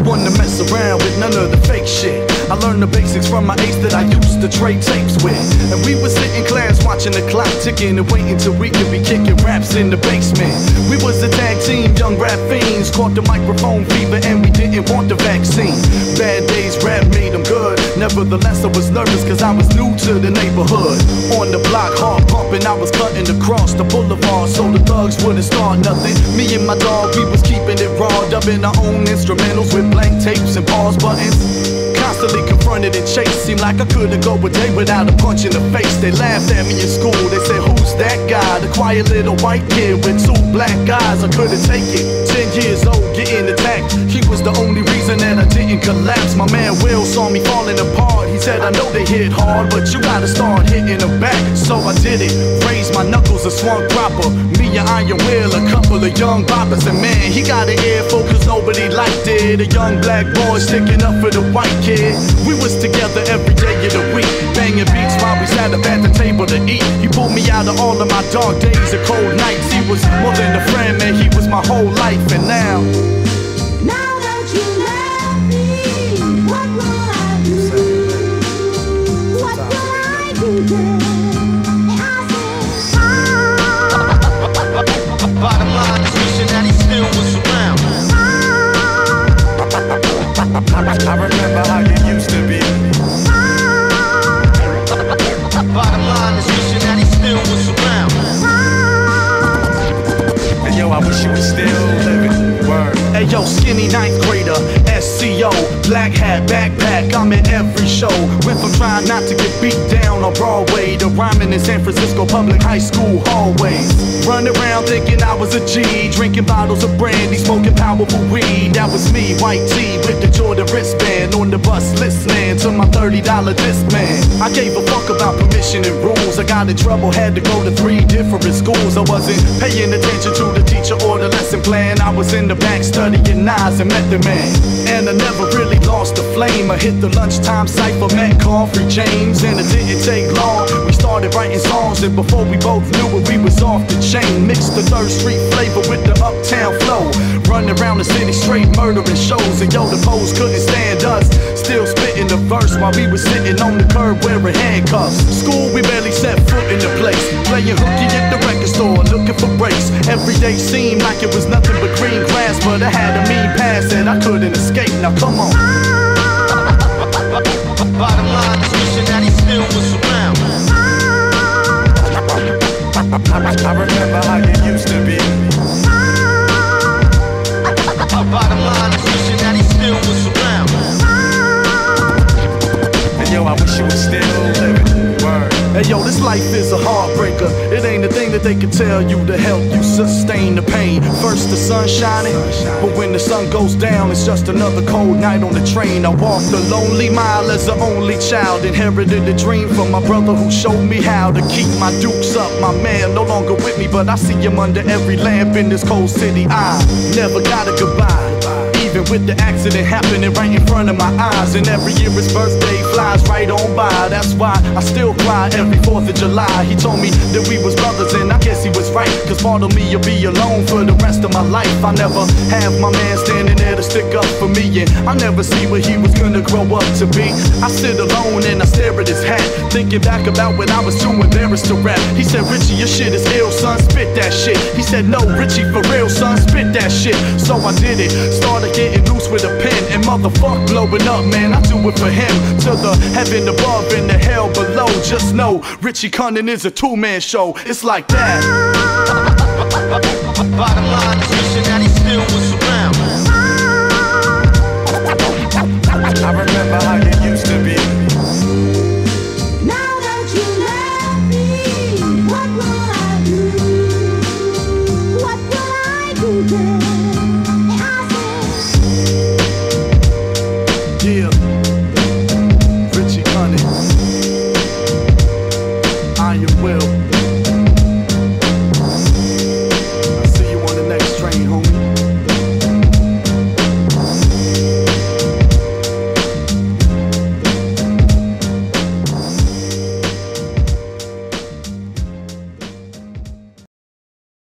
One to mess around with, none of the fake shit. I learned the basics from my ace that I used to trade tapes with. And we would sit in class watching the clock ticking and waiting till we could be kicking raps in the basement. We was a tag team, young rap fiends, caught the microphone fever and we didn't want the vaccine. Bad days, rap made them good. Nevertheless, I was nervous cause I was new to the neighborhood. On the block, hard pumping, I was cutting across the boulevard so the thugs wouldn't start nothing. Me and my dog, we was keeping it raw, dubbing our own instrumentals with blank tapes and pause buttons. Constantly confronted and chased, seemed like I couldn't go a day without a punch in the face. They laughed at me in school, they said, who's that guy? The quiet little white kid with two black eyes. I couldn't take it, 10 years old, getting attacked. He was the only reason that I didn't collapse. My man Will saw me falling apart. He said, I know they hit hard, but you gotta start hitting them back. So I did it, raised my knuckles and swung proper. Me and Iron Will, a couple of young boppers. And man, he got an earful cause nobody liked it. A young black boy sticking up for the white kid. We was together every day of the week, banging beats while we sat up at the table to eat. He pulled me out of all of my dark days and cold nights. He was more than a friend, man, he was my whole life. And now that you left me, what will I do? What will I do then? Bottom line is wishing that he still was around. I remember how you used to be. Bottom line is wishing that he still was around. And yo, I wish you were still living. Word. Hey yo, skinny ninth grader, SCO, black hat, backpack, I'm at every show. Went from trying not to get beat down on Broadway to rhyming in San Francisco public high school hallways. Running around thinking I was a G, drinking bottles of brandy, smoking powerful weed. That was me, white tee with the Jordan wristband, on the bus listening to my $30 disc man. I gave a fuck about permission and rules. I got in trouble, had to go to 3 different schools. I wasn't paying attention to the teacher or the lesson plan. I was in the back studying Nas and Method Man. And I never really lost the flame. I hit the lunchtime cypher, met Coffee James, and it didn't take long. We started writing songs, and before we both knew it, we was off the chain. Mixed the 3rd Street flavor with the uptown flow. Running around the city straight murdering shows. And yo, the foes couldn't stand us. Still spitting the verse while we was sitting on the curb wearing handcuffs. School, we barely set foot in the place. Playing hooky at the record store, looking for breaks. Every day seemed like it was nothing but green grass, but I had a mean past that I couldn't escape. Now come on. Bottom line is wishing that he still was around. I remember how you used to be. Bottom line is wishing that he still was around. And yo, I wish you were still living. Word. Hey yo, this life is a heartbreaker. It ain't a thing that they can tell you to help you sustain the pain. First the sun shining, but when the sun goes down, it's just another cold night on the train. I walked the lonely mile as the only child. Inherited a dream from my brother who showed me how to keep my dukes up. My man no longer with me, but I see him under every lamp in this cold city. I never got a goodbye, even with the accident happening right in front of my eyes. And every year his birthday flies right on by. That's why I still cry every 4th of July. He told me that we was brothers, and I guess he was right, cause part of me will be alone for the rest of my life. I never have my man standing there to stick up for me, and I never see what he was gonna grow up to be. I sit alone and I stare at his hat, thinking back about when I was too embarrassed to rap. He said, Richie, your shit is ill, son, spit that shit. He said, no, Richie, for real, son, spit that shit. So I did it, started getting loose with a pen, and motherfuck blowing up, man, I do it for him. To the heaven above and the hell below, just know Richie Cunning is a 2-man show. It's like that. Bottom line is wishing that he still was around. I remember how you used to be. Now that you left me, what will I do? What will I do then?